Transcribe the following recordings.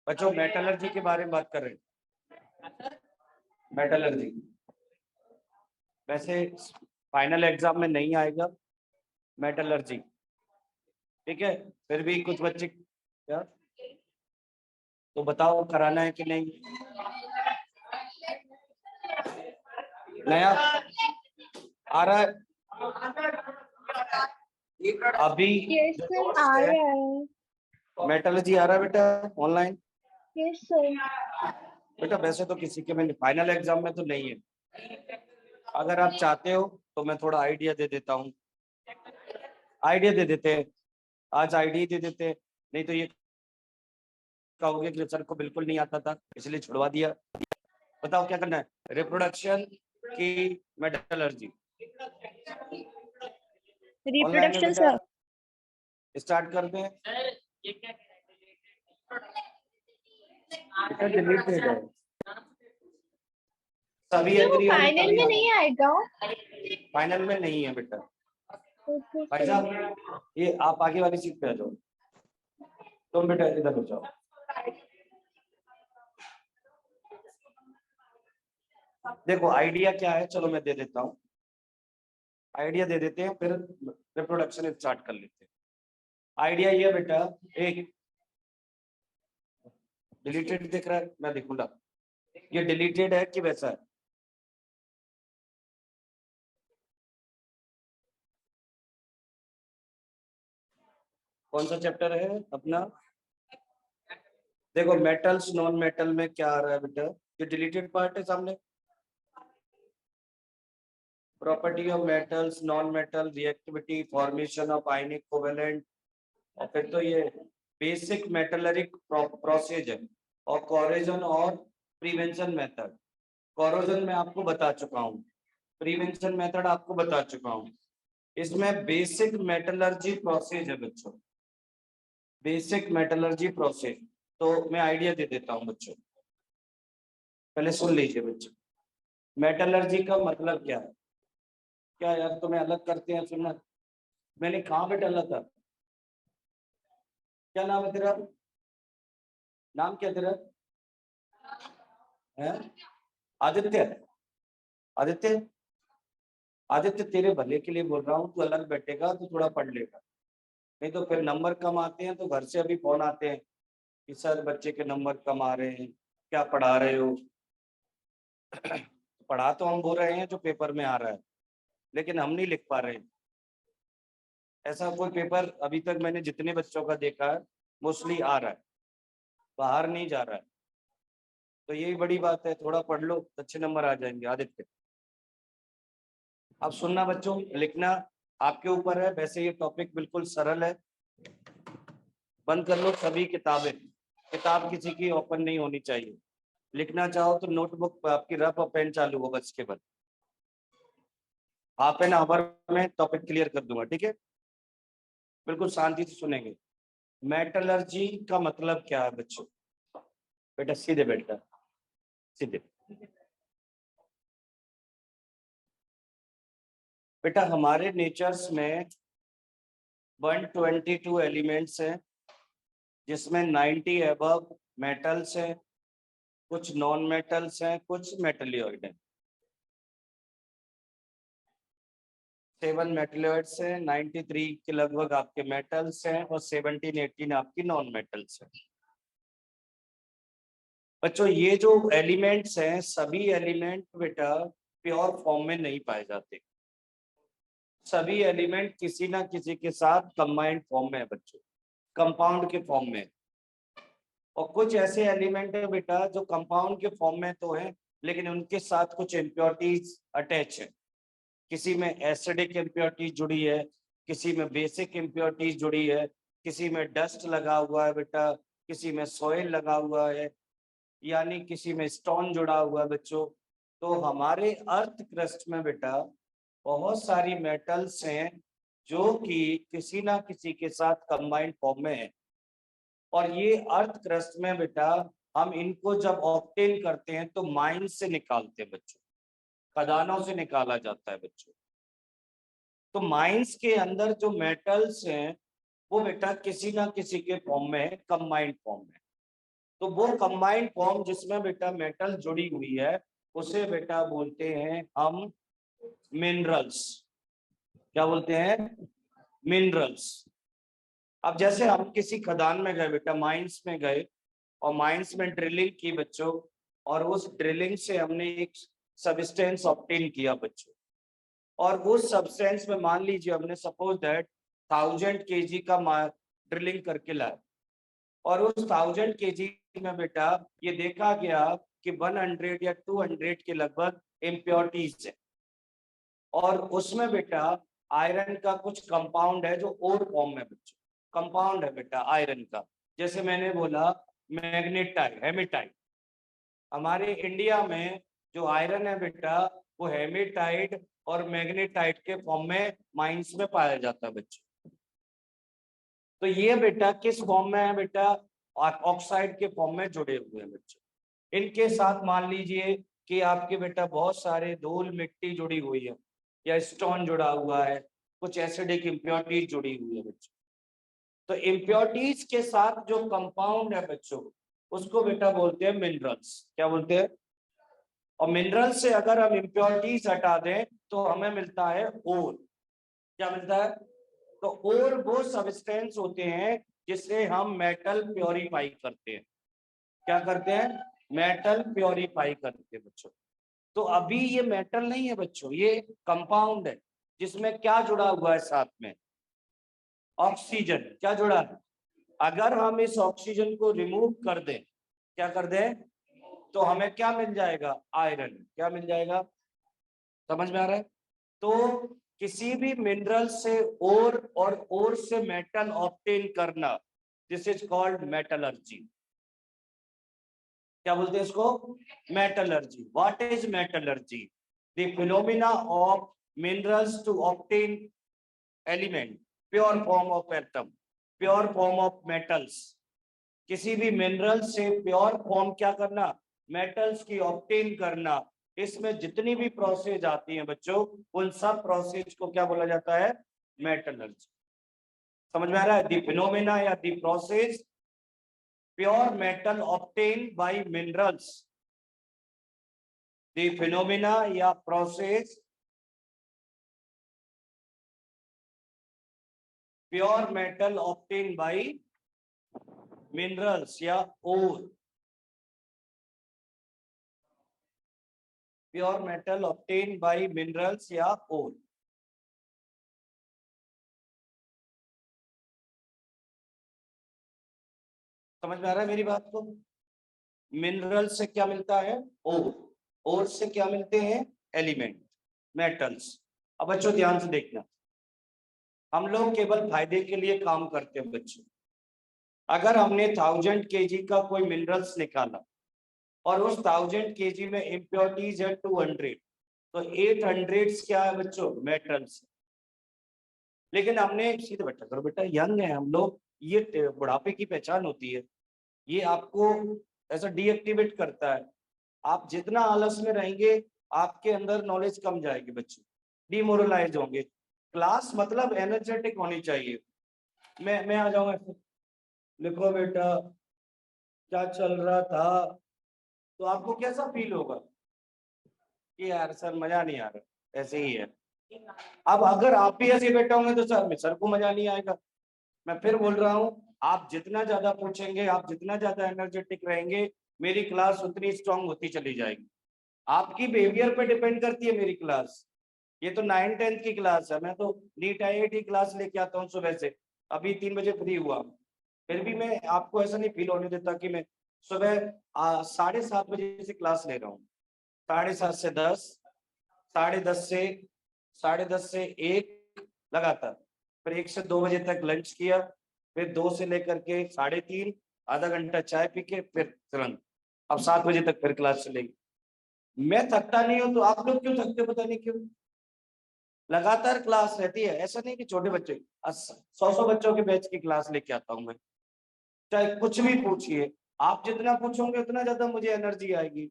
बच्चों मेटलर्जी के बारे में बात कर रहे हैं। मेटलर्जी वैसे फाइनल एग्जाम में नहीं आएगा मेटलर्जी, ठीक है। फिर भी कुछ बच्चे क्या तो बताओ कराना है कि नहीं। नया आ रहा है अभी यस सर, आ रहा है। मेटलर्जी आ रहा है बेटा ऑनलाइन। Yes sir. बेटा वैसे तो किसी के में फाइनल एग्जाम में तो नहीं है। अगर आप चाहते हो तो मैं थोड़ा आइडिया दे देता हूँ। आइडिया दे देते हैं, आज आइडिया दे देते हैं, नहीं तो ये कहोगे कि सर को बिल्कुल नहीं आता था इसलिए छुड़वा दिया। बताओ क्या करना है। रिप्रोडक्शन की मेटलर्जी रिप्रोडक्शन सर। स्टार्ट कर दें। डिलीटेड है, सभी सर वो एग्री होंगे फाइनल तभी में आना। नहीं आएगा। फाइनल में नहीं है बेटा। ओके भाई सर। साहब ये आप आगे वाली सीट पे आ जाओ, तुम बेटा इधर हो जाओ। देखो आइडिया क्या है, चलो मैं दे देता हूँ। आइडिया दे देते हैं फिर रिप्रोडक्शन स्टार्ट कर लेते हैं। आइडिया ये बेटा, एक डिलीटेड दिख रहा है, मैं देखूंगा ये डिलीटेड है कि वैसा है। कौन सा चैप्टर है अपना। देखो मेटल्स नॉन मेटल में क्या आ रहा है बेटा, ये डिलीटेड पार्ट है सामने। Property of metals non metal, reactivity, formation of ionic covalent, और फिर तो ये बेसिक मेटलरिक प्रोसेस है, और कोरोजन और प्रिवेंशन मेथड। कोरोजन में आपको बता चुका हूँ, प्रिवेंशन मेथड आपको बता चुका हूँ। इसमें बेसिक मेटलर्जी प्रोसेस है बच्चों, बेसिक मेटलर्जी प्रोसेस। तो मैं आइडिया दे देता हूँ बच्चों, पहले सुन लीजिए बच्चों। मेटलर्जी का मतलब क्या है। क्या यार तुम्हें अलग करते हैं सुनना। मैंने कहाँ पे डाला था। क्या नाम है तेरा, नाम क्या तेरा है। आदित्य। आदित्य, आदित्य तेरे भले के लिए बोल रहा हूँ, तू अलग बैठेगा तो थोड़ा पढ़ लेगा, नहीं तो फिर नंबर कम आते हैं तो घर से अभी फोन आते हैं कि सर बच्चे के नंबर कम आ रहे हैं, क्या पढ़ा रहे हो। पढ़ा तो हम बोल रहे हैं जो पेपर में आ रहा है, लेकिन हम नहीं लिख पा रहे हैं। ऐसा कोई पेपर अभी तक मैंने जितने बच्चों का देखा है मोस्टली आ रहा है, बाहर नहीं जा रहा है। तो यही बड़ी बात है, थोड़ा पढ़ लो अच्छे नंबर आ जाएंगे आदित्य। अब सुनना बच्चों, लिखना आपके ऊपर है, वैसे ये टॉपिक बिल्कुल सरल है। बंद कर लो सभी किताबें, किताब किसी की ओपन नहीं होनी चाहिए। लिखना चाहो तो नोटबुक पर आपकी रफ और पेन चालू हो बस के बाद। हाफ एन आवर में टॉपिक क्लियर कर दूंगा, ठीक है। बिल्कुल शांति से सुनेंगे। मेटलर्जी का मतलब क्या है बच्चों। बेटा सीधे बेटा, सीधे बेटा। हमारे नेचर्स में 122 एलिमेंट्स हैं, जिसमें 90 अबव मेटल्स हैं, कुछ नॉन मेटल्स हैं, कुछ मेटलियोइड हैं। 7 मेटलियोइड्स हैं, 93 के लगभग आपके मेटल्स हैं, और 17-18 आपकी नॉन मेटल्स हैं। बच्चों ये जो एलिमेंट्स हैं सभी एलिमेंट बेटा प्योर फॉर्म में नहीं पाए जाते, सभी एलिमेंट किसी ना किसी के साथ कंबाइंड फॉर्म में है बच्चों, कंपाउंड के फॉर्म में। और कुछ ऐसे एलिमेंट है बेटा जो कंपाउंड के फॉर्म में तो है, लेकिन उनके साथ कुछ इम्प्योरिटीज अटैच है। किसी में एसिडिक इम्प्योरिटीज जुड़ी है, किसी में बेसिक इम्प्योरिटीज जुड़ी है, किसी में डस्ट लगा हुआ है बेटा, किसी में सॉइल लगा हुआ है, यानी किसी में स्टोन जुड़ा हुआ है बच्चों। तो हमारे अर्थ क्रस्ट में बेटा बहुत सारी मेटल्स हैं जो कि किसी ना किसी के साथ कंबाइंड फॉर्म में है। और ये अर्थ क्रस्ट में बेटा हम इनको जब ऑब्टेन करते हैं तो माइन से निकालते हैं बच्चों, खदानों से निकाला जाता है बच्चों। तो माइंस के अंदर जो मेटल्स हैं वो बेटा किसी ना किसी के फॉर्म में है, कंबाइंड फॉर्म में। तो वो कंबाइंड फॉर्म जिसमें बेटा मेटल जुड़ी हुई है उसे बेटा बोलते हैं हम मिनरल्स। क्या बोलते हैं? मिनरल्स। अब जैसे हम किसी खदान में गए बेटा, माइंस में गए और माइंस में ड्रिलिंग की बच्चों, और उस ड्रिलिंग से हमने एक सब्सटेंस ऑब्टेन किया बच्चों, और उस सब्सटेंस में मान लीजिए हमने सपोज दैट 1000 kg का ड्रिलिंग करके लाए, और उस 1000 kg में बेटा ये देखा गया कि 100 या 200 के लगभग इम्प्योरिटीज है, और उसमें बेटा आयरन का कुछ कंपाउंड है जो और फॉर्म में बच्चों कंपाउंड है बेटा आयरन का। जैसे मैंने बोला मैग्नेटाइट, हेमेटाइट। हमारे इंडिया में जो आयरन है बेटा वो हेमेटाइट और मैग्नेटाइट के फॉर्म में माइंस में पाया जाता है बच्चों। तो ये बेटा किस फॉर्म में है बेटा? ऑक्साइड के फॉर्म में जुड़े हुए हैं बच्चों। इनके साथ मान लीजिए कि आपके बेटा बहुत सारे धूल मिट्टी जुड़ी हुई है या स्टोन जुड़ा हुआ है, कुछ एसिडिक इम्प्योरिटीज जुड़ी हुई है बच्चों। तो इम्प्योरिटीज के साथ जो कंपाउंड है बच्चों उसको बेटा बोलते हैं मिनरल्स। क्या बोलते हैं? और मिनरल से अगर हम इम्प्योरिटीज हटा दें तो हमें मिलता है ओर। क्या मिलता है? तो ओर वो सब्सटेंस होते हैं जिससे हम मेटल प्योरीफाई करते हैं। क्या करते हैं? मेटल प्योरीफाई करते हैं बच्चों। तो अभी ये मेटल नहीं है बच्चों, ये कंपाउंड है जिसमें क्या जुड़ा हुआ है साथ में? ऑक्सीजन। क्या जुड़ा है? अगर हम इस ऑक्सीजन को रिमूव कर दें, क्या कर दें, तो हमें क्या मिल जाएगा? आयरन। क्या मिल जाएगा? समझ में आ रहा है? तो किसी भी मिनरल से और ओर से मेटल ऑब्टेन करना, दिस इज कॉल्ड मेटलर्जी। क्या बोलते हैं इसको? Metallurgy. What is metallurgy? The phenomena of minerals to obtain element, pure form of atom, pure form of metals. किसी भी मिनरल से प्योर फॉर्म क्या करना? मेटल्स की ऑब्टेन करना। इसमें जितनी भी प्रोसेस आती है बच्चों उन सब प्रोसेस को क्या बोला जाता है? मेटलर्जी। समझ में आ रहा है? द फिनोमेना या the process pure metal obtain by minerals. The phenomena या process pure metal obtain by minerals या ore, pure metal obtain by minerals या ओर। समझ में आ रहा है मेरी बात को? मिनरल से क्या मिलता है? ओर से क्या मिलते हैं? Element, metals. अब बच्चों ध्यान से देखना, हम लोग केवल फायदे के लिए काम करते हैं बच्चों। अगर हमने 1000 kg का कोई मिनरल्स निकाला और उस 1000 kg में इम्प्योरिटीज है 200, तो 800 क्या है बच्चों? मेटल्स। लेकिन हमने सीधे बेटा करो बेटा, यंग है हम लोग, ये बुढ़ापे की पहचान होती है, ये आपको ऐसा डीएक्टिवेट करता है। आप जितना आलस में रहेंगे आपके अंदर नॉलेज कम जाएगी बच्चों, डिमोरलाइज होंगे। क्लास मतलब एनर्जेटिक होनी चाहिए। मैं आ जाऊंगा, लिखो बेटा क्या चल रहा था, तो आपको कैसा फील होगा कि यार सर मजा नहीं आ रहा, ऐसे ही है। अब अगर आप भी ऐसे बैठे होंगे तो सर को मजा नहीं आएगा। मैं फिर बोल रहा हूँ, आप जितना ज्यादा पूछेंगे, आप जितना ज्यादा एनर्जेटिक रहेंगे, मेरी क्लास उतनी स्ट्रांग होती चली जाएगी। आपकी बिहेवियर पे डिपेंड करती है मेरी क्लास। ये तो 9th-10th की क्लास है, मैं तो नीट IIT क्लास लेके आता हूँ सुबह से। अभी 3 बजे फ्री हुआ, फिर भी मैं आपको ऐसा नहीं फील होने देता कि मैं सुबह 7:30 बजे से क्लास ले रहा हूँ। 7:30 से 10, 10:30 से 1 लगातार, फिर 1 से 2 बजे तक लंच किया, फिर 2 से लेकर के 3:30 आधा घंटा चाय पी के फिर तुरंत अब 7 बजे तक फिर क्लास चलेगी। मैं थकता नहीं हूँ तो आप लोग क्यों थकते, पता नहीं क्यों। लगातार क्लास रहती है, ऐसा नहीं कि छोटे बच्चे, 100 बच्चों के बैच की क्लास लेके आता हूँ मैं। चाहे कुछ भी पूछिए, आप जितना पूछोगे उतना ज्यादा मुझे एनर्जी आएगी।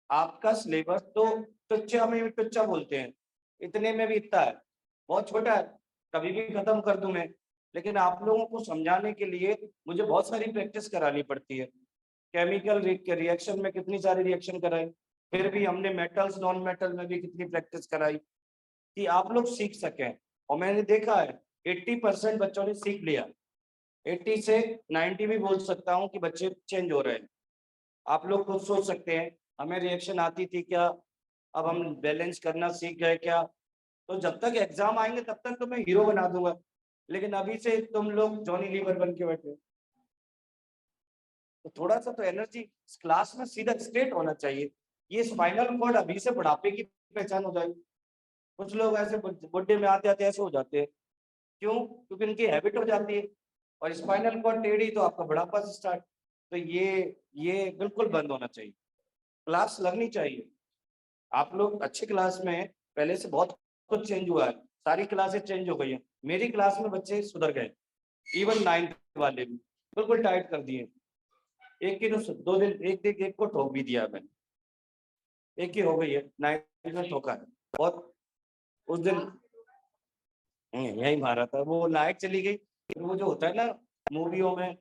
आपका सिलेबस तो टुच्चा में टुच्चा बोलते हैं, इतने में भी इतना है, बहुत छोटा है, कभी भी खत्म कर दूं मैं। लेकिन आप लोगों को समझाने के लिए मुझे बहुत सारी प्रैक्टिस करानी पड़ती है। केमिकल रिएक्शन में कितनी सारी रिएक्शन कराई, फिर भी हमने मेटल्स नॉन मेटल में भी कितनी प्रैक्टिस कराई कि आप लोग सीख सकें। और मैंने देखा है 80% बच्चों ने सीख लिया, 80 से 90 भी बोल सकता हूँ कि बच्चे चेंज हो रहे हैं। आप लोग खुद सोच सकते हैं हमें रिएक्शन आती थी क्या, अब हम बैलेंस करना सीख गए क्या। तो जब तक एग्जाम आएंगे तब तक तो मैं हीरो बना दूंगा, लेकिन अभी से तुम लोग जॉनी लीवर बन के बैठे हो। तो थोड़ा सा तो एनर्जी क्लास में सीधा स्ट्रेट होना चाहिए। ये स्पाइनल कॉर्ड अभी से बुढ़ापे की पहचान हो जाएगी। कुछ लोग ऐसे बुढ़े में आते आते ऐसे हो जाते हैं, क्यों? क्योंकि इनकी हैबिट हो जाती है, और स्पाइनल कॉर्ड टेढ़ी तो आपका बुढ़ापा से स्टार्ट। तो ये बिल्कुल बंद होना चाहिए, क्लास लगनी चाहिए। आप लोग अच्छी क्लास में हैं, पहले से बहुत कुछ चेंज हुआ है, सारी क्लासेस चेंज हो गई हैं। मेरी क्लास में बच्चे सुधर गए, इवन 9th वाले भी बिल्कुल टाइट कर दिए। एक की तो 2 दिन एक को ठोक भी दिया मैंने, एक की हो गई है 9th में ठोका है बहुत। उस दिन यही मारा था, वो लाइट चली गई। फिर वो जो होता है ना मूवियों में,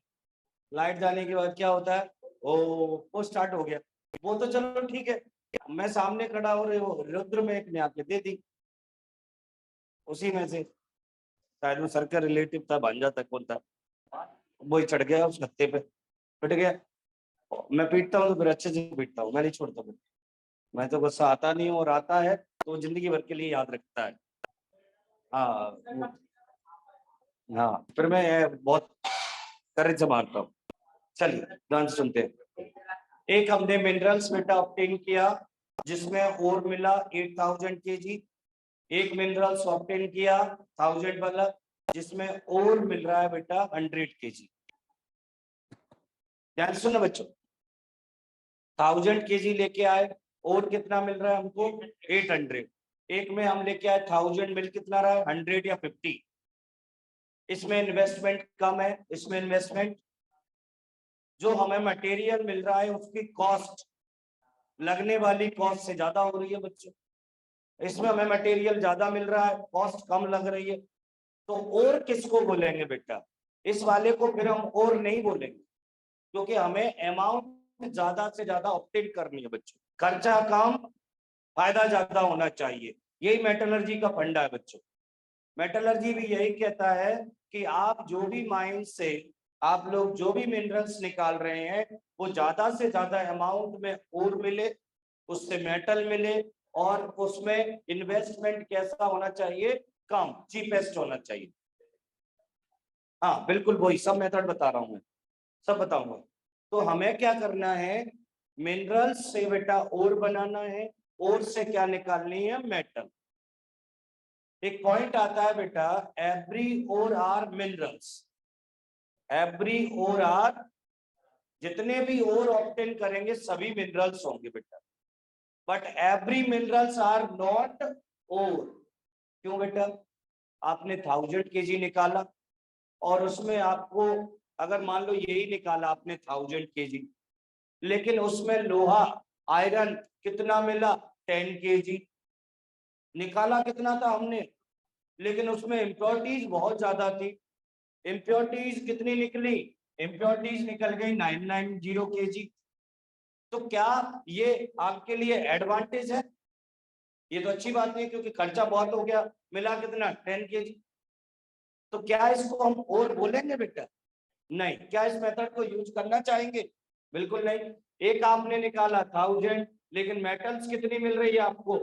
लाइट जाने के बाद क्या होता है, वो स्टार्ट हो गया। वो तो चलो ठीक है, मैं सामने खड़ा हो रहे हो, रुद्र में एक ने आके दे दी, उसी में से शायद वो सर का रिलेटिव था, भांजा था, कौन था, वो ही चढ़ गया उस गत्ते पे, पिट गया। मैं पीटता हूँ तो फिर अच्छे से पीटता हूँ, मैं नहीं छोड़ता फिर। मैं तो गुस्सा आता नहीं हूँ, और आता है तो जिंदगी भर के लिए याद रखता है। हाँ हाँ, फिर मैं बहुत करेज से मारता हूँ। चलिए ध्यान से सुनते हैं। एक हमने मिनरल्स बेटा ऑब्टेन किया जिसमें और मिला 8000 kg। एक मिनरल्स ऑब्टेन किया 1000 वाला जिसमें और मिल रहा है बेटा 100 kg। ध्यान से सुनो बच्चों, 1000 kg लेके आए, और कितना मिल रहा है हमको 800। एक में हम लेके आए 1000, मिल कितना रहा है 100 या 50। इसमें इन्वेस्टमेंट कम है, इसमें इन्वेस्टमेंट, जो हमें मटेरियल मिल रहा है उसकी कॉस्ट, लगने वाली कॉस्ट से ज्यादा हो रही है बच्चों। इसमें हमें मटेरियल ज्यादा मिल रहा है, कॉस्ट कम लग रही है। तो और किसको बोलेंगे बेटा? इस वाले को फिर हम और नहीं बोलेंगे, क्योंकि हमें अमाउंट ज्यादा से ज्यादा ऑब्टेन करनी है बच्चों। खर्चा कम, फायदा ज्यादा होना चाहिए, यही मेटलर्जी का फंडा है बच्चों। मेटलर्जी भी यही कहता है कि आप जो भी माइन से आप लोग जो भी मिनरल्स निकाल रहे हैं वो ज्यादा से ज्यादा अमाउंट में और मिले, उससे मेटल मिले, और उसमें इन्वेस्टमेंट कैसा होना चाहिए? कम, चीपेस्ट होना चाहिए। हाँ बिल्कुल वही सब मेथड बता रहा हूं मैं, सब बताऊंगा। तो हमें क्या करना है, मिनरल्स से बेटा और बनाना है, और से क्या निकालनी है? मेटल। एक पॉइंट आता है बेटा, every ore are minerals, every ore are, जितने भी और ऑब्टेन करेंगे सभी मिनरल्स होंगे बेटा, but every minerals are not ore. क्यों बेटा? आपने 1000 kg निकाला, और उसमें आपको अगर मान लो यही निकाला आपने 1000 kg, लेकिन उसमें लोहा आयरन कितना मिला? 10 kg। निकाला कितना था हमने, लेकिन उसमें इम्प्योरिटीज बहुत ज्यादा थी। इम्प्योरिटीज कितनी निकली? इम्प्योरिटीज निकल गई 990 kg। तो क्या ये आपके लिए एडवांटेज है? ये तो अच्छी बात नहीं, क्योंकि खर्चा बहुत हो गया, मिला कितना? 10 kg। तो क्या इसको हम और बोलेंगे बेटा? नहीं। क्या इस मेथड को यूज करना चाहेंगे? बिल्कुल नहीं। एक आपने निकाला 1000, लेकिन मेटल्स कितनी मिल रही है आपको?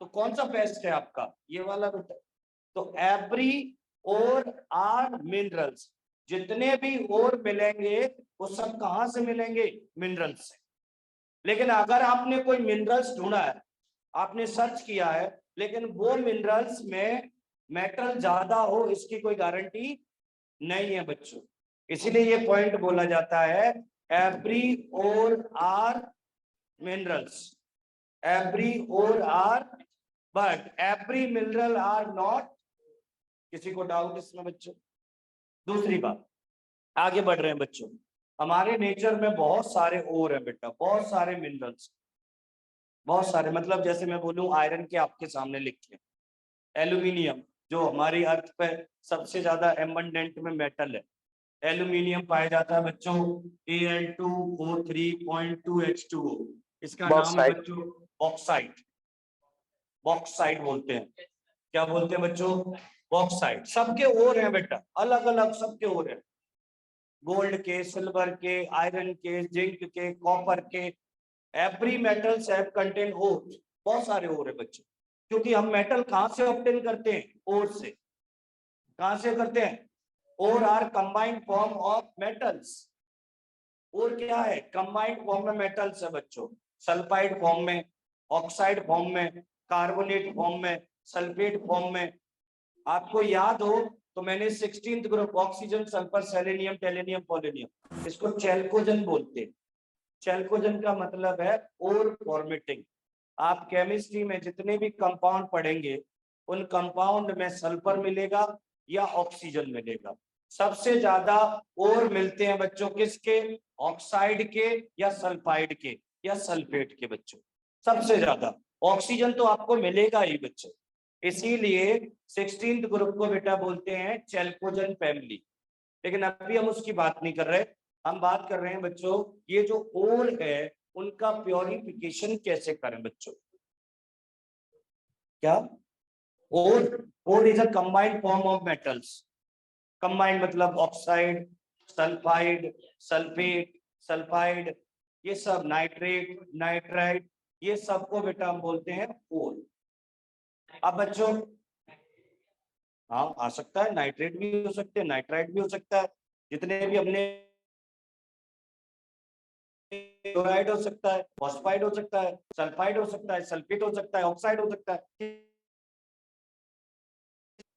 तो कौन सा बेस्ट है आपका? ये वाला बेटा। तो एवरी और आर मिनरल्स, जितने भी और मिलेंगे वो सब कहां से मिलेंगे? मिनरल्स से। लेकिन अगर आपने कोई मिनरल्स ढूंढा है, आपने सर्च किया है, लेकिन वो मिनरल्स में मेटल ज्यादा हो, इसकी कोई गारंटी नहीं है बच्चों। इसीलिए ये पॉइंट बोला जाता है every ore are minerals, every ore are, but every mineral are not. किसी को डाउट इसमें बच्चों? दूसरी बात, आगे बढ़ रहे हैं बच्चों। हमारे नेचर में बहुत सारे और हैं बेटा, बहुत सारे मिनरल्स, बहुत सारे, मतलब जैसे मैं बोलूं आयरन के आपके सामने लिखे, एल्यूमिनियम जो हमारी अर्थ पे सबसे ज्यादा एबंडेंट में मेटल है। एल्यूमिनियम पाया जाता है बच्चों Al2O3.2H2O, इसका नाम है बच्चों बॉक्साइट। बॉक्साइट बोलते हैं। क्या बोलते हैं बच्चों? बॉक्साइट। सबके और हैं बेटा, अलग अलग सबके और हैं, गोल्ड के, सिल्वर के, आयरन के, जिंक के, कॉपर के। एवरी मेटल्स हैव कंटेन ओर। बहुत सारे और है बच्चों, क्योंकि हम मेटल कहां से ऑब्टेन करते हैं? ओर से। कहां से करते हैं? और are combined form of metals. और क्या है? कंबाइंड फॉर्म में मेटल्स है बच्चों, सल्फाइड फॉर्म में, ऑक्साइड फॉर्म में, कार्बोनेट फॉर्म में, सल्फेट फॉर्म में। आपको याद हो तो मैंने 16th group oxygen, sulphur, selenium, tellurium, polonium, इसको चैल्कोजन बोलते हैं। चैल्कोजन का मतलब है और फॉर्मेटिंग। आप केमिस्ट्री में जितने भी कंपाउंड पढ़ेंगे उन कंपाउंड में सल्फर मिलेगा या ऑक्सीजन मिलेगा। सबसे ज्यादा और मिलते हैं बच्चों किसके? ऑक्साइड के या सल्फाइड के या सल्फेट के बच्चों। सबसे ज्यादा ऑक्सीजन तो आपको मिलेगा ही बच्चों, इसीलिए 16th ग्रुप को बेटा बोलते हैं चैल्कोजन फैमिली। लेकिन अभी हम उसकी बात नहीं कर रहे, हम बात कर रहे हैं बच्चों ये जो ओर है उनका प्योरिफिकेशन कैसे करें बच्चों। क्या? और is a combined form of metals. Combined मतलब ऑक्साइड, सल्फाइड, सल्फेट, सल्फाइड, ये सब, नाइट्रेट, नाइट्राइट, ये सबको बेटा हम बोलते हैं ओर। अब बच्चों हाँ आ सकता है, नाइट्रेट भी हो सकते हैं, नाइट्राइट भी हो सकता है, जितने भी अपने क्लोराइड हो सकता है, फॉस्फाइड हो सकता है, सल्फाइड हो सकता है, सल्फेट हो सकता है, ऑक्साइड हो सकता है।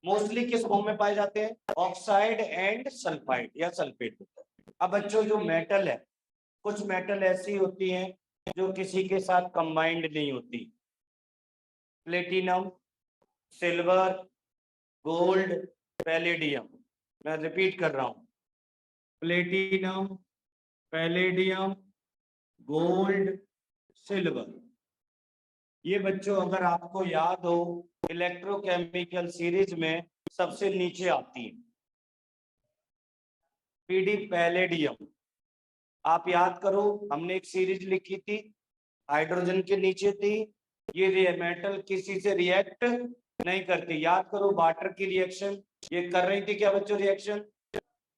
मोस्टली किस फॉर्म में पाए जाते हैं? ऑक्साइड एंड सल्फाइड या सल्फेट होता है। अब बच्चों जो मेटल है, कुछ मेटल ऐसी होती हैं जो किसी के साथ कंबाइंड नहीं होती। Platinum, silver, gold, palladium. मैं रिपीट कर रहा हूं, प्लेटिनम, पैलेडियम, गोल्ड, सिल्वर। ये बच्चों अगर आपको याद हो इलेक्ट्रोकेमिकल सीरीज में सबसे नीचे आती है पीडी पैलेडियम। आप याद करो हमने एक सीरीज लिखी थी, हाइड्रोजन के नीचे थी। ये मेटल किसी से रिएक्ट नहीं करती। याद करो वाटर की रिएक्शन ये कर रही थी क्या बच्चों? रिएक्शन।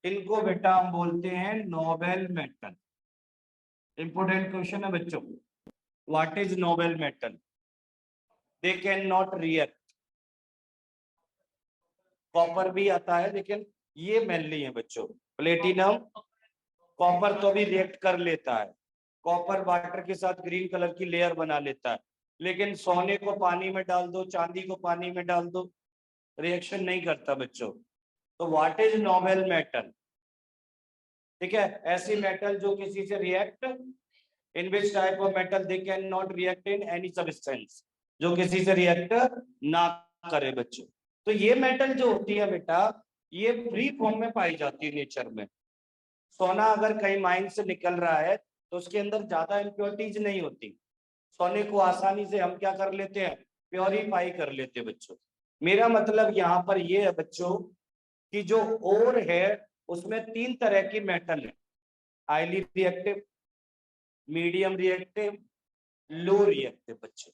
इनको बेटा हम बोलते हैं नोबेल मेटल। इंपोर्टेंट क्वेश्चन है बच्चों, what is Nobel metal? They can not react. Copper भी आता है लेकिन ये मेनली है बच्चों। प्लेटिनम, कॉपर तो भी रिएक्ट कर लेता है, कॉपर वाटर के साथ ग्रीन कलर की लेयर बना लेता है, लेकिन सोने को पानी में डाल दो, चांदी को पानी में डाल दो, रिएक्शन नहीं करता बच्चों। तो व्हाट इज नोबेल मेटल? ठीक है, ऐसी मेटल जो किसी से react, in which type of metal they can not react in any substance, जो किसी से रिएक्ट ना करे बच्चों। तो ये मेटल जो होती है बेटा ये फ्री फॉर्म में पाई जाती है नेचर में। सोना अगर कहीं माइन से निकल रहा है तो उसके अंदर ज्यादा इम्प्योरिटीज नहीं होती, सोने को आसानी से हम क्या कर लेते हैं? प्योरीफाई कर लेते हैं बच्चों। मेरा मतलब यहाँ पर ये है बच्चों कि जो ओर है उसमें 3 तरह की मेटल है, highly reactive, medium reactive, low reactive बच्चों।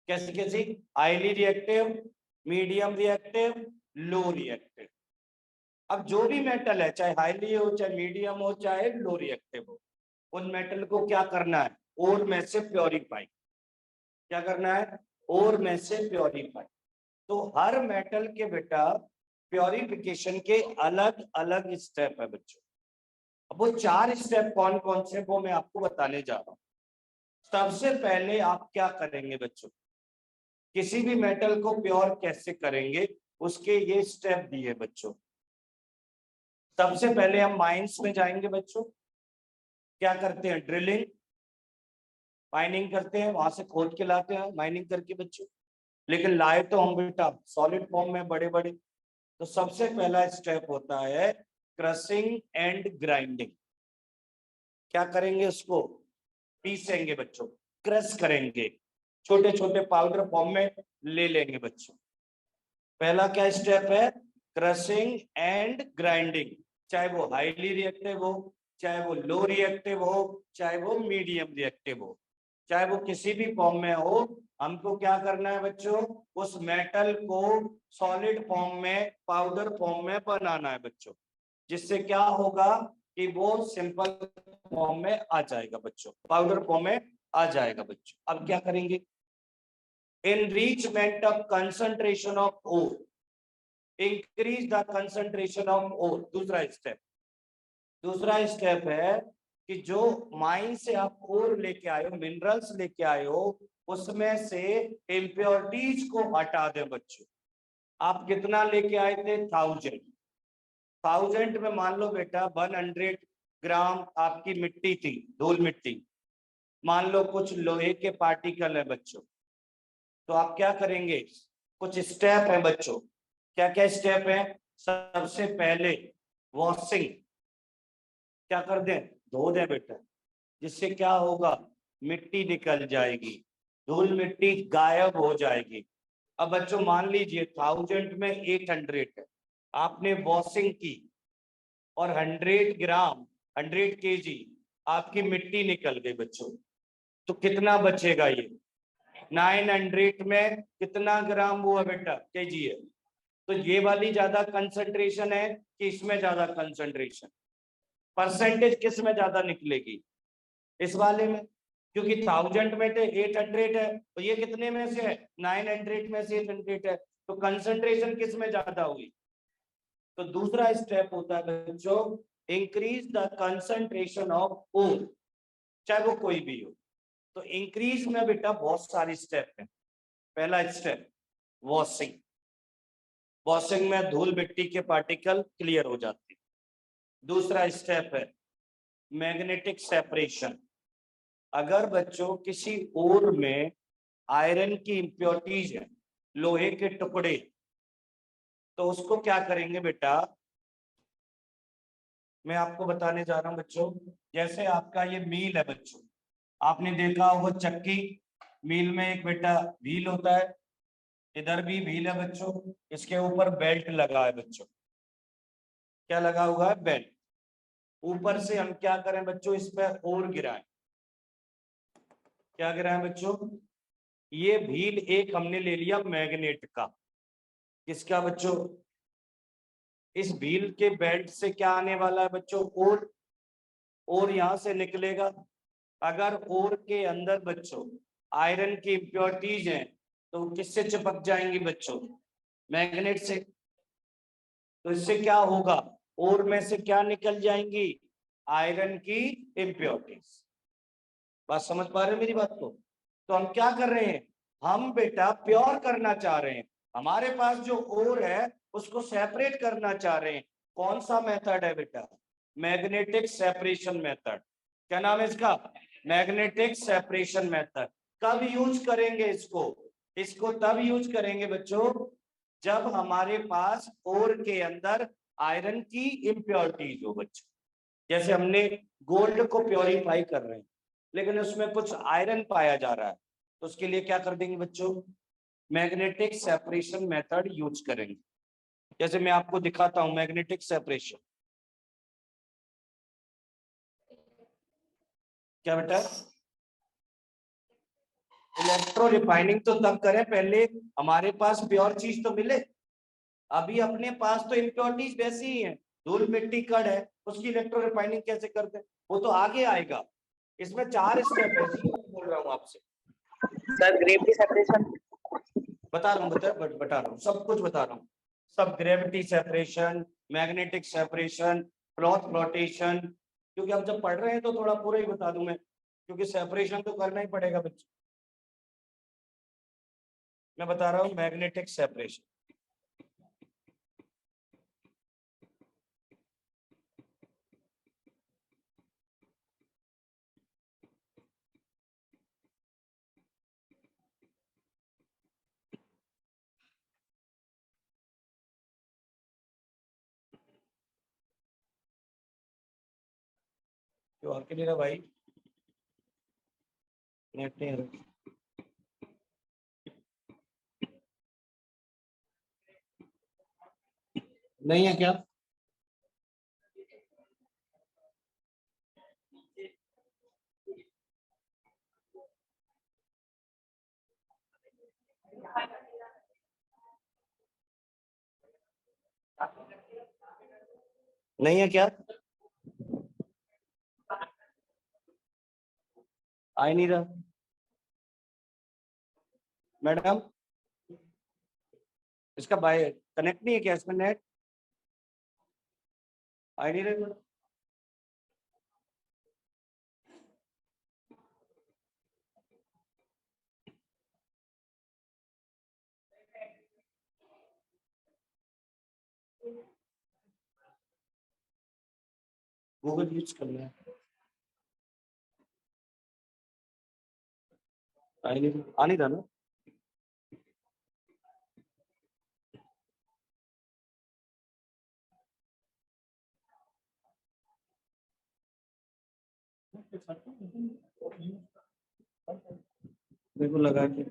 कैसी कैसी? Highly reactive, medium reactive, low reactive. अब जो भी मेटल है चाहे हाईली हो, चाहे मीडियम हो, चाहे लो रिएक्टिव हो, उन मेटल को क्या करना है? ओर में से प्योरीफाई। क्या करना है? ओर में से प्योरीफाई। तो हर मेटल के बेटा प्योरिफिकेशन के अलग अलग स्टेप है बच्चों। अब वो 4 स्टेप कौन कौन से वो मैं आपको बताने जा रहा हूं। सबसे पहले आप क्या करेंगे बच्चों? किसी भी मेटल को प्योर कैसे करेंगे उसके ये स्टेप दिए बच्चों। सबसे पहले हम माइंस में जाएंगे बच्चों। क्या करते हैं? ड्रिलिंग, माइनिंग करते हैं, वहां से खोद के लाते हैं माइनिंग करके बच्चों। लेकिन लाए तो हम बेटा सॉलिड फॉर्म में बड़े बड़े। तो सबसे पहला स्टेप होता है क्रशिंग एंड ग्राइंडिंग। क्या करेंगे? उसको पीसेंगे बच्चों, क्रश करेंगे, छोटे छोटे पाउडर फॉर्म में ले लेंगे बच्चों। पहला क्या स्टेप है, क्रशिंग एंड ग्राइंडिंग, चाहे वो हाईली रिएक्टिव हो, चाहे वो लो रिएक्टिव हो, चाहे वो मीडियम रिएक्टिव हो, चाहे वो किसी भी फॉर्म में हो, हमको क्या करना है बच्चों, उस मेटल को सॉलिड फॉर्म में, पाउडर फॉर्म में बनाना है बच्चों, जिससे क्या होगा कि वो सिंपल फॉर्म में आ जाएगा बच्चों, पाउडर फॉर्म में आ जाएगा बच्चों। अब क्या करेंगे, enrichment of concentration of ore, increase the concentration of ore, दूसरा स्टेप है कि जो माइन से आप ओर लेके आए हो, मिनरल्स लेके आए हो, उसमें से इम्प्योरिटीज को हटा दें बच्चों। आप कितना लेके आए थे, 1000 में मान लो बेटा 100 ग्राम आपकी मिट्टी थी, धूल मिट्टी, मान लो कुछ लोहे के पार्टिकल है बच्चों, तो आप क्या करेंगे, कुछ स्टेप है बच्चों, क्या क्या स्टेप है, सबसे पहले वॉशिंग, क्या कर दें, धो दें बेटा, जिससे क्या होगा, मिट्टी निकल जाएगी, धूल मिट्टी गायब हो जाएगी। अब बच्चों मान लीजिए 1000 में 800 है, आपने वॉशिंग की और 100 ग्राम 100 kg आपकी मिट्टी निकल गई बच्चों, तो कितना बचेगा, ये 900 में कितना ग्राम हुआ बेटा, केजी है, तो ये वाली ज्यादा कंसंट्रेशन है कि इसमें ज्यादा कंसंट्रेशन, परसेंटेज किस में ज्यादा निकलेगी, इस वाले में, क्योंकि 1000 में थे 800 है, तो ये कितने में से है, 900 में से 800 है, तो कंसंट्रेशन किस में ज्यादा हुई। तो दूसरा स्टेप होता है बच्चों, increase the concentration of ore, चाहे वो कोई भी हो। तो इंक्रीज में बेटा बहुत सारी स्टेप है। पहला स्टेप वॉशिंग, वॉशिंग में धूल मिट्टी के पार्टिकल क्लियर हो जाते हैं। दूसरा स्टेप है मैग्नेटिक सेपरेशन, अगर बच्चों किसी ओर में आयरन की इंप्योरिटीज है, लोहे के टुकड़े, तो उसको क्या करेंगे बेटा, मैं आपको बताने जा रहा हूं बच्चों, जैसे आपका ये मील है बच्चों, आपने देखा होगा चक्की, मील में एक बेटा व्हील होता है, इधर भी व्हील है बच्चों, इसके ऊपर बेल्ट लगा है बच्चों, क्या लगा हुआ है, बेल्ट, ऊपर से हम क्या करें बच्चों, इस पर और गिराएं, क्या गिराएं बच्चों, ये व्हील एक हमने ले लिया मैग्नेट का, किसका बच्चों, इस व्हील के बेल्ट से क्या आने वाला है बच्चों, और यहां से निकलेगा, अगर ओर के अंदर बच्चों आयरन की इंप्योरिटीज हैं, तो किससे चिपक जाएंगी बच्चों, मैग्नेट से, तो इससे क्या होगा, ओर में से क्या निकल जाएंगी, आयरन की इंप्योरिटीज। बात समझ पा रहे हो मेरी बात को। तो हम क्या कर रहे हैं, हम बेटा प्योर करना चाह रहे हैं, हमारे पास जो ओर है उसको सेपरेट करना चाह रहे हैं। कौन सा मेथड है बेटा, मैग्नेटिक सेपरेशन मेथड। क्या नाम है इसका, मैग्नेटिक सेपरेशन मेथड। कब यूज करेंगे इसको, इसको तब यूज करेंगे बच्चों जब हमारे पास ओर के अंदर आयरन की इम्प्योरिटीज हो बच्चों, जैसे हमने गोल्ड को प्योरीफाई कर रहे हैं लेकिन उसमें कुछ आयरन पाया जा रहा है, तो उसके लिए क्या कर देंगे बच्चों, मैग्नेटिक सेपरेशन मेथड यूज करेंगे। जैसे मैं आपको दिखाता हूं मैग्नेटिक सेपरेशन, क्या बेटा, इलेक्ट्रो रिफाइनिंग तो तब करें पहले हमारे पास प्योर चीज तो मिले, अभी अपने पास तो इम्प्योरिटीज वैसी ही है, धूल मिट्टी कड़ है, उसकी इलेक्ट्रो रिफाइनिंग कैसे करते हैं, वो तो आगे आएगा। इसमें 4 स्टेप है, बोल रहा हूँ आपसे, सर ग्रेविटी सेपरेशन बता रहा हूँ, बता रहा हूँ, सब कुछ बता रहा हूँ, सब gravity separation, magnetic separation, cloth flotation, क्योंकि अब जब पढ़ रहे हैं तो थोड़ा पूरा ही बता दूं मैं, क्योंकि सेपरेशन तो करना ही पड़ेगा बच्चों। मैं बता रहा हूँ मैग्नेटिक सेपरेशन, जो आपके लिए भाई नेट नहीं नहीं है क्या? नहीं है क्या? आ ही नहीं रहा मैडम। इसका बाय कनेक्ट नहीं है क्या इसमें नेट? आ ही नहीं रहा मैडम। गूगल यूज करना है। आ ही नहीं, आ नहीं रहा ना। देखो लगा के।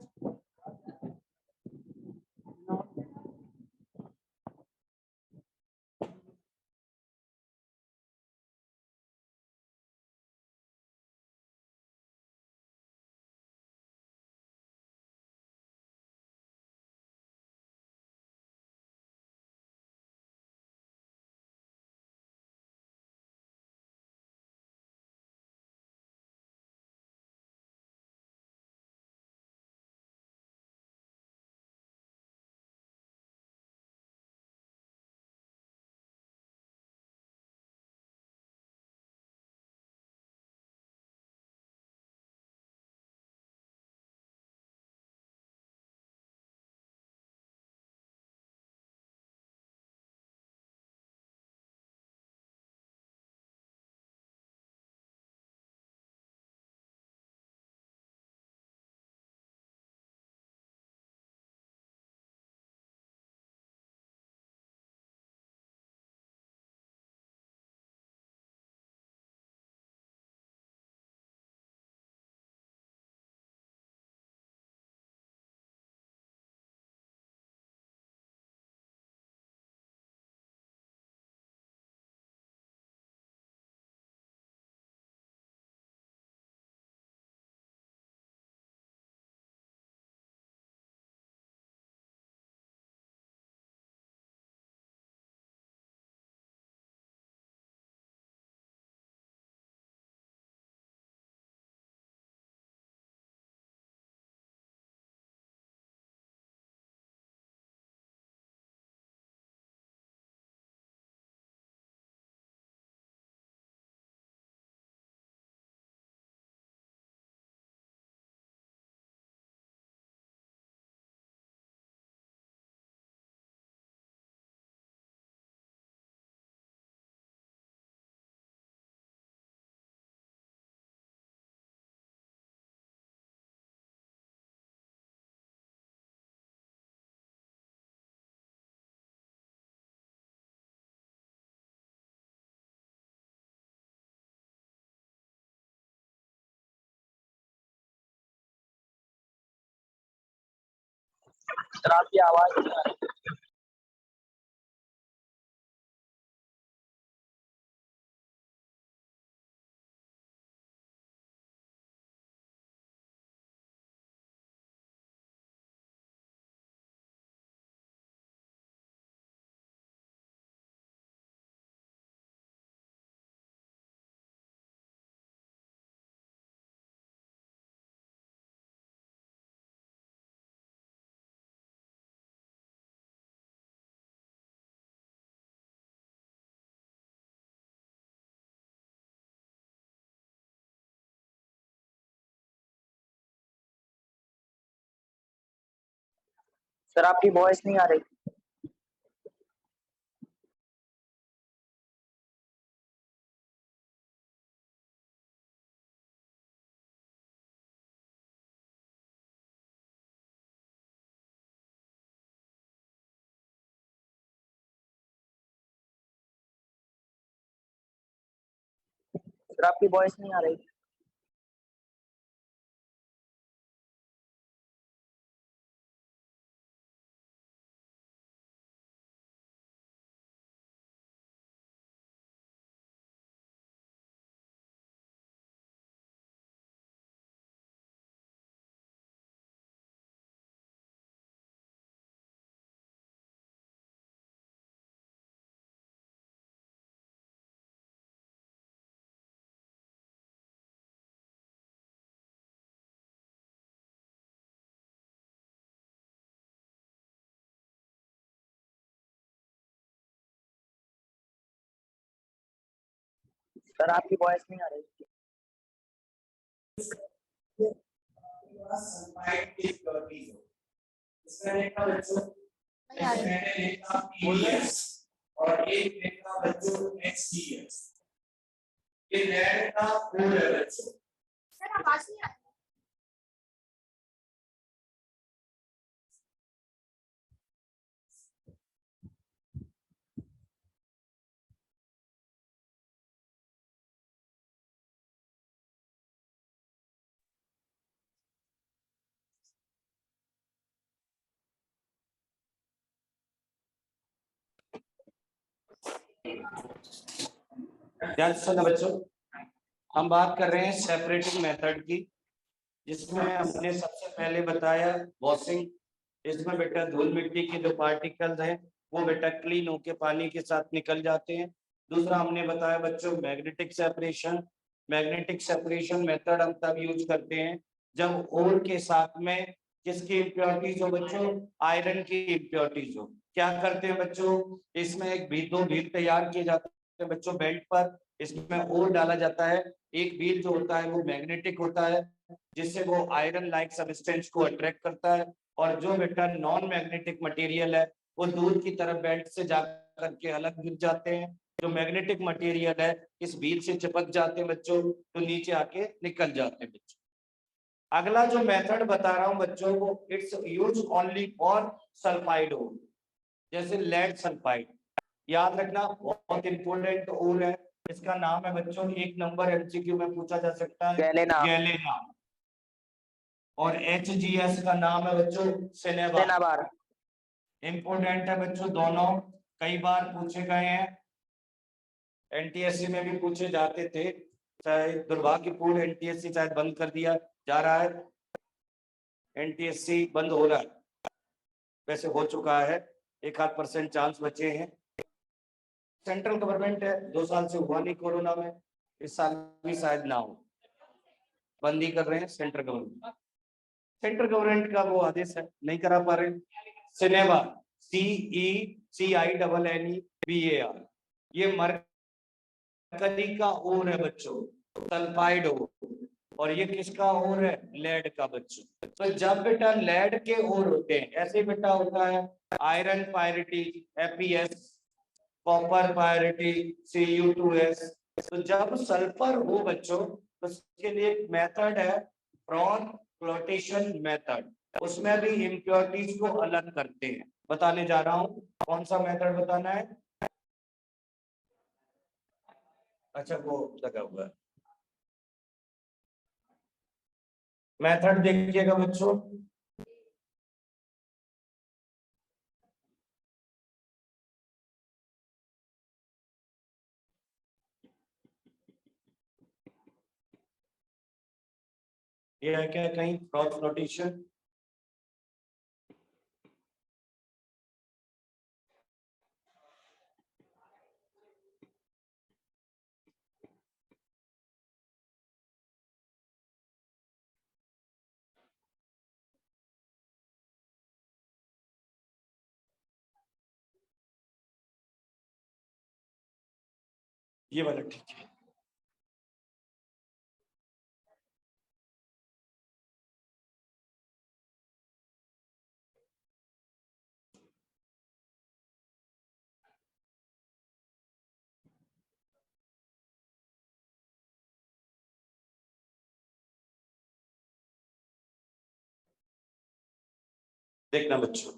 सर आपकी आवाज नहीं आ रही। सर आपकी वॉइस नहीं आ रही। सर आपकी वॉइस नहीं आ रही। सर आपकी वॉइस नहीं आ रही। सल्फाइड की इम्प्योरिटीज हो, इसमें लिखा बच्चों, इसमें मैंने लिखा PES और एक लिखा बच्चों HCS। ये लेड का कोड है बच्चों। सर आवाज नहीं आ रही। ध्यान से सुनो बच्चों, हम बात कर रहे हैं सेपरेटिंग मेथड की, जिसमें हमने सबसे पहले बताया वॉशिंग। इसमें बेटा धूल मिट्टी के जो पार्टिकल्स हैं वो बेटा क्लीन होके पानी के साथ निकल जाते हैं। दूसरा हमने बताया बच्चों magnetic separation. Magnetic separation method हम तब यूज करते हैं जब ओर के साथ में किसकी इम्प्योरिटीज हो बच्चों, आयरन की इम्प्योरिटीज हो। क्या करते हैं बच्चों, इसमें एक दो व्हील तैयार किए जाते हैं बच्चों बेल्ट पर, इसमें ओर डाला जाता है। एक व्हील जो होता है वो मैग्नेटिक होता है, जिससे वो आयरन लाइक सब्सटेंस को अट्रैक्ट करता है, और जो बेटा नॉन मैग्नेटिक मटेरियल है वो दूर की तरफ बेल्ट से जाकर के अलग गिर जाते हैं। जो मैग्नेटिक मटेरियल है इस व्हील से चिपक जाते हैं बच्चों, तो नीचे आके निकल जाते हैं बच्चों। अगला जो मेथड बता रहा हूं बच्चों को, it's use only for sulphide ore, जैसे लेड सल्फाइड। याद रखना बहुत इंपॉर्टेंट ओर है, इसका नाम है बच्चों, एक नंबर एमसीक्यू में पूछा जा सकता है, गैलेना। गैलेना। और HGS का नाम है बच्चों सिनेबार। सेनाबार। इंपोर्टेंट है बच्चों दोनों, कई बार पूछे गए हैं, एनटीएससी में भी पूछे जाते थे। चाहे दुर्भाग्यपूर्ण एनटीएससी शायद बंद कर दिया जा रहा है, एनटीएससी बंद हो रहा है, वैसे हो चुका है, 1-8% चांस बचे हैं। सेंट्रल गवर्नमेंट है, 2 साल से हुआ नहीं कोरोना में, इस साल भी शायद ना हो, बंद ही कर रहे हैं सेंट्रल गवर्नमेंट। सेंट्रल गवर्नमेंट का वो आदेश है, नहीं करा पा रहे। सिनेमा CECINNEBAR, ये मरकरी का ओर है बच्चों, सल्फाइड ओर, और ये किसका ओर है, लेड का बच्चों। तो जब बेटा लेड के ओर होते हैं, ऐसे बेटा होता है iron parity FeS, copper parity Cu2S। तो जब सल्फर हो बच्चों तो उसके लिए एक मेथड है ब्रॉन फ्लोटेशन मेथड, उसमें भी इम्प्योरिटीज को अलग करते हैं। बताने जा रहा हूं कौन सा मेथड बताना है। अच्छा वो लगा हुआ है, मेथड देखिएगा बच्चों। ये है क्या कहीं क्रॉस फ्लोटेशन, ये वाला ठीक है। देखना बच्चों,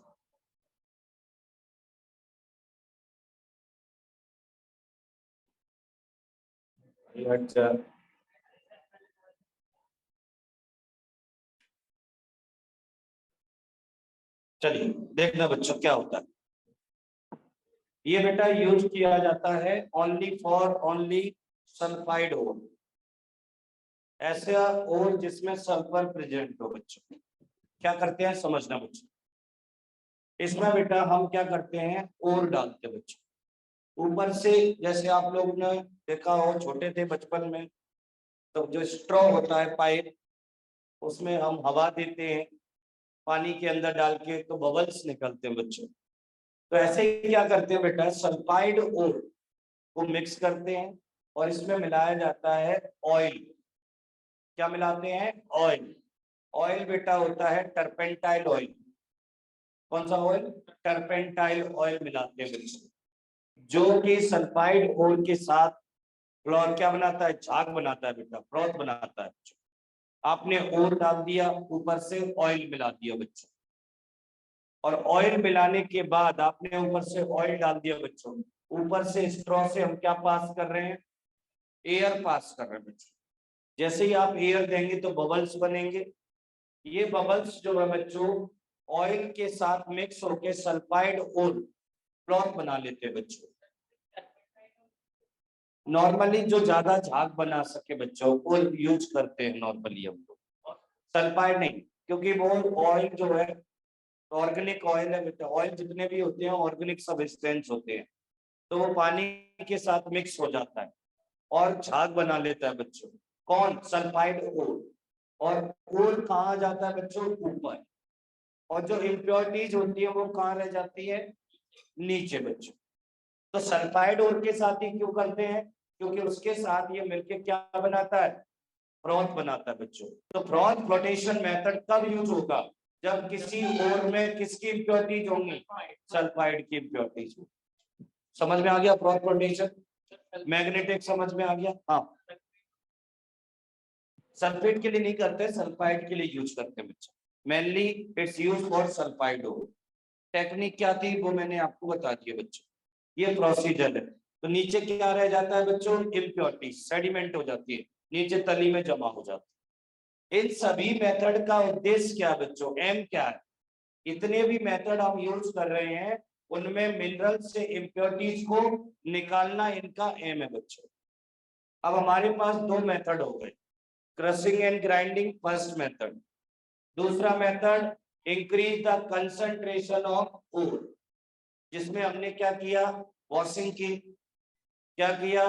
अच्छा चलिए देखना बच्चों क्या होता है। ये बेटा यूज किया जाता है ओनली सल्फाइड ओर, ऐसा ओर जिसमें सल्फर प्रेजेंट हो बच्चों। क्या करते हैं समझना बच्चों, इसमें बेटा हम क्या करते हैं, ओर डालते हैं बच्चों ऊपर से। जैसे आप लोग ने देखा हो छोटे थे बचपन में, तो जो स्ट्रॉ होता है पाइप, उसमें हम हवा देते हैं पानी के अंदर डाल के, तो बबल्स निकलते हैं बच्चों। तो ऐसे ही क्या करते हैं बेटा, सल्फाइड ओर को मिक्स करते हैं और इसमें मिलाया जाता है ऑयल। क्या मिलाते हैं? ऑयल। ऑयल बेटा होता है टर्पेंटाइल ऑयल। कौन सा ऑयल? टर्पेंटाइल ऑयल मिलाते हैं बच्चों, जो कि सल्फाइड ओर के साथ फ्लोर क्या बनाता है? झाग बनाता है बेटा, फ्रॉथ बनाता है बच्चों। आपने ओर डाल दिया, ऊपर से ऑयल मिला दिया बच्चों, और ऑयल मिलाने के बाद आपने ऊपर से ऑयल डाल दिया बच्चों, ऊपर से स्ट्रॉ से हम क्या पास कर रहे हैं? एयर पास कर रहे हैं बच्चों। जैसे ही आप एयर देंगे तो बबल्स बनेंगे। ये बबल्स जो है बच्चों ऑयल के साथ मिक्स होकर सल्फाइड और फ्लॉथ बना लेते हैं बच्चों। नॉर्मली जो ज्यादा झाग बना सके बच्चों वो यूज करते हैं नॉर्मली हम लोग, सल्फाइड नहीं, क्योंकि वो ऑयल जो है ऑर्गेनिक ऑयल है बेटा। ऑयल जितने भी होते हैं ऑर्गेनिक सब्सटेंस होते हैं, तो वो पानी के साथ मिक्स हो जाता है और झाग बना लेता है बच्चों। कौन? Sulphide ore. और ओर कहाँ जाता है बच्चों? ऊपर। और जो इम्प्योरिटीज होती है वो कहाँ रह जाती है? नीचे बच्चों। तो सल्फाइड ओर के साथ ही क्यों करते हैं? क्योंकि उसके साथ ये मिलके क्या बनाता है? फ्रॉथ बनाता है बच्चों। तो फ्रॉथ फ्लोटेशन मेथड तब यूज होगा जब किसी ओर में किसकी इम्प्योरिटीज होंगी? सल्फाइड की इम्प्योरिटीज। समझ में आ गया? फ्रॉथ फ्लोटेशन मैग्नेटिक समझ में आ गया? हाँ, सल्फेट के लिए नहीं करते, सल्फाइड के लिए यूज करते हैं बच्चे। Mainly it's use for sulphide. Technique क्या थी वो मैंने आपको बता दिया बच्चों। ये प्रोसीजर है। तो नीचे क्या रह जाता है बच्चों? इम्प्योरिटी सेडिमेंट हो जाती है, नीचे तली में जमा हो जाती है। इन सभी मेथड का उद्देश्य क्या है बच्चों? एम क्या है? इतने भी मेथड हम यूज कर रहे हैं उनमें मिनरल से इम्प्योरिटीज को निकालना इनका एम है बच्चों। अब हमारे पास दो मेथड हो गए, crushing and grinding first method. दूसरा method increase the concentration of ore, जिसमें हमने क्या किया? वॉशिंग की। क्या किया?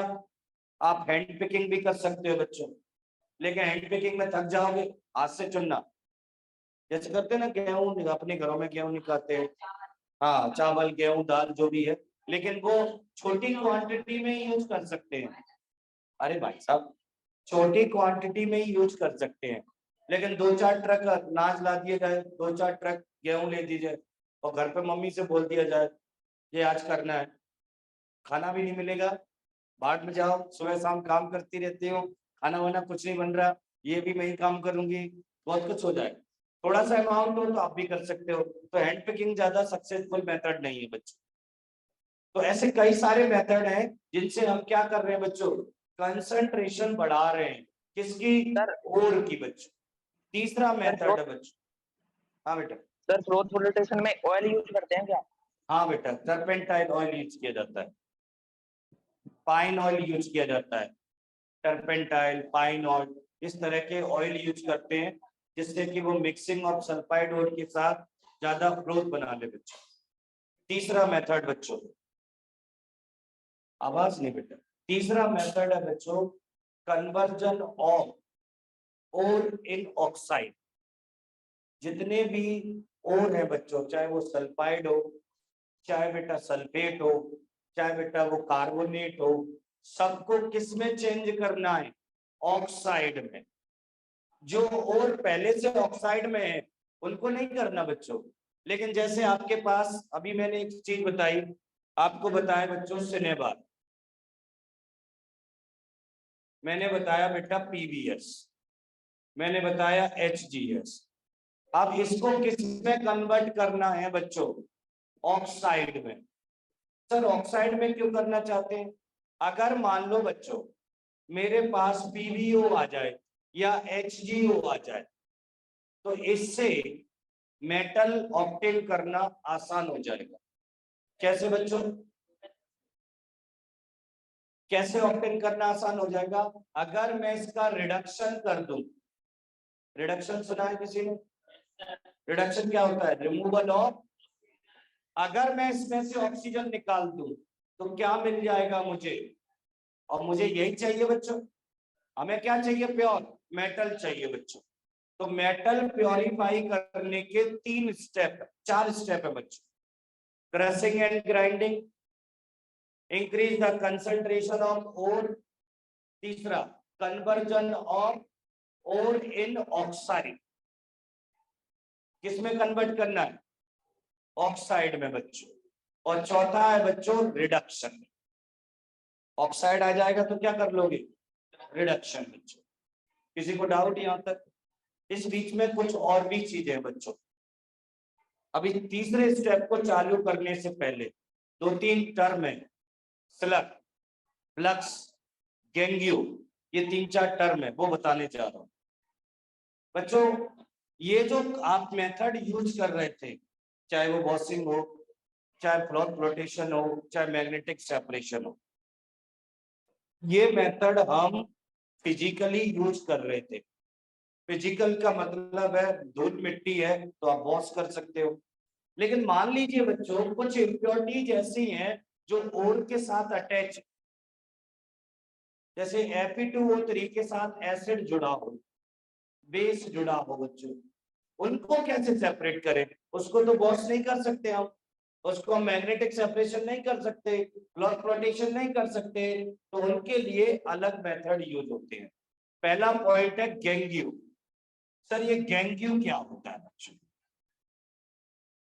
आप हैंड पिकिंग भी कर सकते हो बच्चों, लेकिन हैंड पिकिंग में थक जाओगे, हाथ से चुनना। जैसे करते हैं ना गेहूं, अपने घरों में गेहूं निकालते हैं, हाँ, चावल गेहूं दाल जो भी है, लेकिन वो छोटी क्वांटिटी में ही यूज कर सकते हैं। अरे भाई साहब, छोटी क्वांटिटी में ही यूज कर सकते हैं, लेकिन 2-4 ट्रक अनाज ला दिए जाए, 2-4 ट्रक गेहूं ले दी जाए, और घर पे मम्मी से बोल दिया जाए ये आज करना है, खाना भी नहीं मिलेगा। बाट में जाओ, सुबह शाम काम करती रहती हो, खाना वाना कुछ नहीं बन रहा, ये भी मैं ही काम करूंगी, बहुत कुछ हो जाए। थोड़ा सा अमाउंट हो तो आप भी कर सकते हो। तो हैंड पिकिंग ज्यादा सक्सेसफुल मेथड नहीं है बच्चों। तो ऐसे कई सारे मेथड हैं जिनसे हम क्या कर रहे हैं बच्चों? कंसंट्रेशन बढ़ा रहे हैं। किसकी? सर ओर की बच्चों। तीसरा मेथड है बच्चों। हाँ बेटा। सर फ्लोट फ्लोटेशन में ऑयल यूज करते हैं क्या? हाँ बेटा, टर्पेंटाइल ऑयल यूज किया जाता है, पाइन ऑयल यूज किया जाता है, टर्पेंटाइल, पाइन ऑयल, इस तरह के ऑयल यूज करते हैं जिससे कि वो मिक्सिंग ऑफ सल्फाइड ऑयल के साथ ज्यादा फ्लोथ बना ले बच्चों। तीसरा मेथड बच्चों, आवाज नहीं बेटा, तीसरा मेथड है बच्चों conversion of ore in oxide. जितने भी ओर है बच्चों, चाहे वो सल्फाइड हो, चाहे बेटा सल्फेट हो, चाहे बेटा वो कार्बोनेट हो, सबको किस में चेंज करना है? ऑक्साइड में। जो और पहले से ऑक्साइड में है उनको नहीं करना बच्चों। लेकिन जैसे आपके पास अभी मैंने एक चीज बताई, आपको बताया बच्चों सिनेबार, मैंने बताया बेटा पीवीएस, मैंने बताया एचजीएस। अब इसको किस में कन्वर्ट करना है बच्चों? ऑक्साइड में। सर ऑक्साइड में क्यों करना चाहते हैं? अगर मान लो बच्चों मेरे पास पीवीओ आ जाए या एचजीओ आ जाए, तो इससे मेटल ऑब्टेन करना आसान हो जाएगा। कैसे बच्चों? कैसे ऑब्टेन करना आसान हो जाएगा? अगर मैं इसका रिडक्शन कर दूं। रिडक्शन सुना है किसी ने? रिडक्शन क्या होता है? Removal of. अगर मैं इसमें से ऑक्सीजन निकाल दूं तो क्या मिल जाएगा मुझे? और मुझे यही चाहिए बच्चों। हमें क्या चाहिए? प्योर मेटल चाहिए बच्चों। तो मेटल प्योरीफाई करने के 4 स्टेप है बच्चों। Crushing and grinding, increase the concentration of ore, तीसरा conversion of ore in oxide, किसमें कन्वर्ट करना है? ऑक्साइड में बच्चों। और चौथा है बच्चों रिडक्शन, ऑक्साइड आ जाएगा तो क्या कर लोगे? रिडक्शन बच्चों। किसी को डाउट यहां तक? इस बीच में कुछ और भी चीजें हैं बच्चों। अभी तीसरे स्टेप को चालू करने से पहले 2-3 टर्म है, स्लग, फ्लक्स, गेंग्यू, ये 3-4 टर्म है, वो बताने जा रहा हूं बच्चों। ये जो आप मेथड यूज कर रहे थे, चाहे वो बॉसिंग हो, चाहे फ्लोटेशन हो, चाहे मैग्नेटिक सेपरेशन हो, ये मेथड हम फिजिकली यूज कर रहे थे। फिजिकल का मतलब है धूल मिट्टी है तो आप वॉश कर सकते हो। लेकिन मान लीजिए बच्चों कुछ इम्प्योरिटीज ऐसी हैं जो ओर के साथ अटैच, जैसे Fe2O3 के साथ एसिड जुड़ा हो, बेस जुड़ा हो बच्चों, उनको कैसे सेपरेट करें? उसको तो वॉश नहीं कर सकते हम, उसको हम मैग्नेटिक सेपरेशन नहीं कर सकते, फ्लोटेशन नहीं कर सकते, तो उनके लिए अलग मेथड यूज होते हैं। पहला पॉइंट है गेंग्यू। सर ये गेंग्यू क्या होता है बच्चों?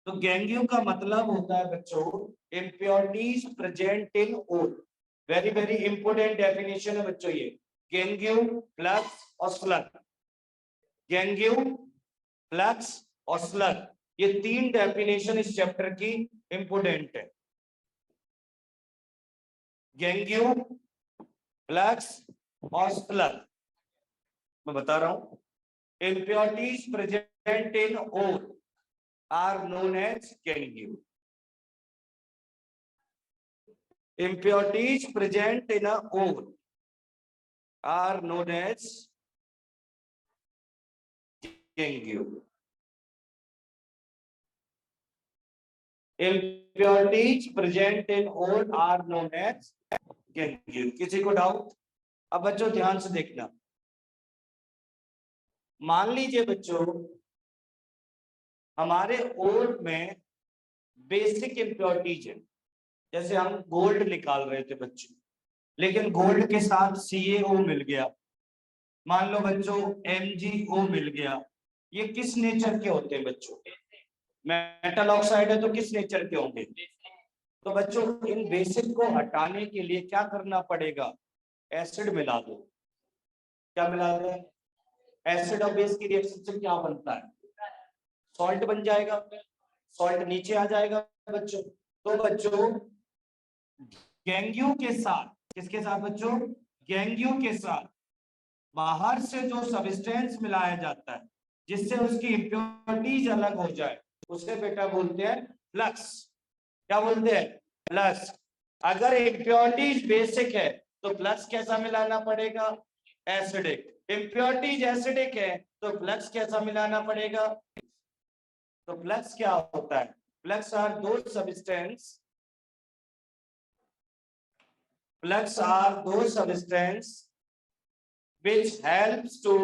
तो गेंग्यू का मतलब होता है बच्चों impurities present in ore. Very very important definition है बच्चों ये। गेंग्यू, फ्लक्स और स्लग, गेंग्यू, फ्लक्स और स्लग, ये 3 डेफिनेशन इस चैप्टर की इंपोर्टेंट है। गेंग्यू, फ्लक्स और स्लग, मैं बता रहा हूं। Impurities present in ore are known as gangue. Impurities present in a ore are known as gangue. Impurities present in ore are known as gangue. किसी को डाउट? अब बच्चों ध्यान से देखना, मान लीजिए बच्चों हमारे ओर में बेसिक इम्प्योरिटीज है, जैसे हम गोल्ड निकाल रहे थे बच्चों, लेकिन गोल्ड के साथ CaO मिल गया, मान लो बच्चों MgO मिल गया। ये किस नेचर के होते हैं बच्चों? मेटल ऑक्साइड है तो किस नेचर के होंगे? तो बच्चों इन बेसिक को हटाने के लिए क्या करना पड़ेगा? एसिड मिला दो। क्या मिला दो? एसिड और बेस की रिएक्शन से क्या बनता है? सॉल्ट बन जाएगा। सॉल्ट नीचे आ जाएगा बच्चों। तो बच्चों गेंग्यू के साथ, किसके साथ बच्चों? गेंग्यू के साथ बाहर से जो सब्सटेंस मिलाया जाता है जिससे उसकी इम्प्योरिटीज अलग हो जाए, उसे बेटा बोलते हैं फ्लक्स। क्या बोलते हैं? फ्लक्स। अगर इम्प्योरिटीज बेसिक है तो फ्लक्स कैसा मिलाना पड़ेगा? एसिडिक। इम्प्योरिटीज एसिडिक है तो फ्लक्स कैसा मिलाना पड़ेगा? तो फ्लक्स क्या होता है? Flux are those substance, flux are those substance which helps to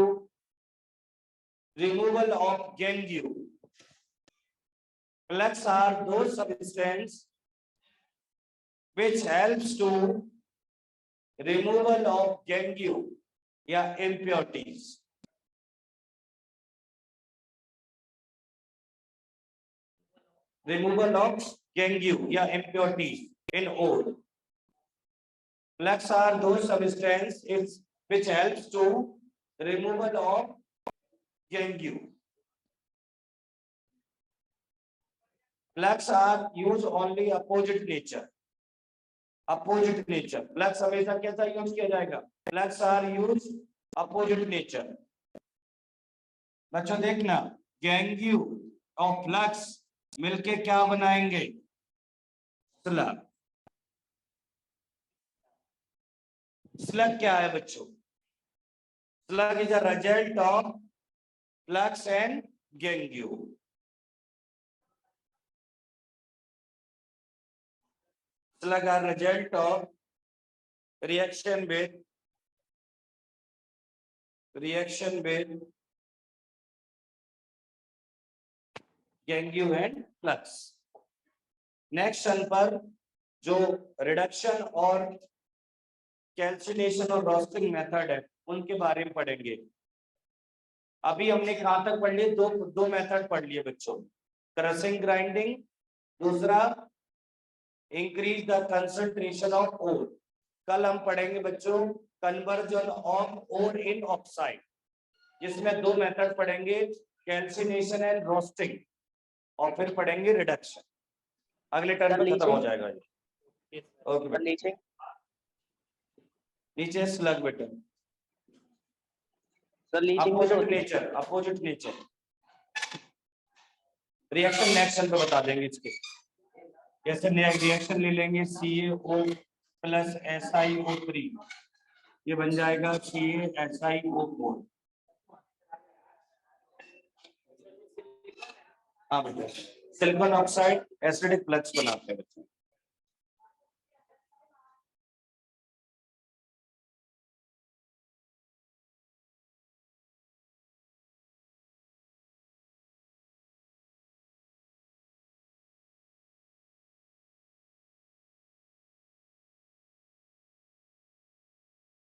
removal of gangue. Flux are those substance which helps to removal of gangue या impurities. Removal of gangue या impurities in ore. Flux are those substance which helps to removal of gangue. Flux are use only opposite nature. Opposite nature. Flux हमेशा कैसा use किया जाएगा? Flux are use opposite nature. बच्चों देखना, गेंग्यू और flux मिलके क्या बनाएंगे? स्लग। स्लग क्या है बच्चों? Slag is a result of flux and gangue. Slug are result of reaction with gangue and flux. Next सन पर जो रिडक्शन और कैल्सिनेशन और रोस्टिंग मेथड है, उनके बारे में पढ़ेंगे। अभी हमने कहां तक पढ़ लिए? दो मेथड पढ़ लिए बच्चों, क्रशिंग ग्राइंडिंग, दूसरा increase the concentration of ore. कल हम पढ़ेंगे बच्चों conversion of ore in oxide, जिसमें दो मेथड पढ़ेंगे, कैल्सिनेशन एंड रोस्टिंग, और फिर पढ़ेंगे रिडक्शन। अगले टर्म में खत्म हो जाएगा ये। ओके, नीचे नीचे स्लग बेटा, sir leaching opposite nature reaction next पे बता देंगे इसके। जैसे रिएक्शन ले लेंगे CaO प्लस SiO3, ये बन जाएगा CaSiO4। हाँ बेटा, सिलिकॉन ऑक्साइड एसिडिक फ्लक्स बनाते हैं बच्चे।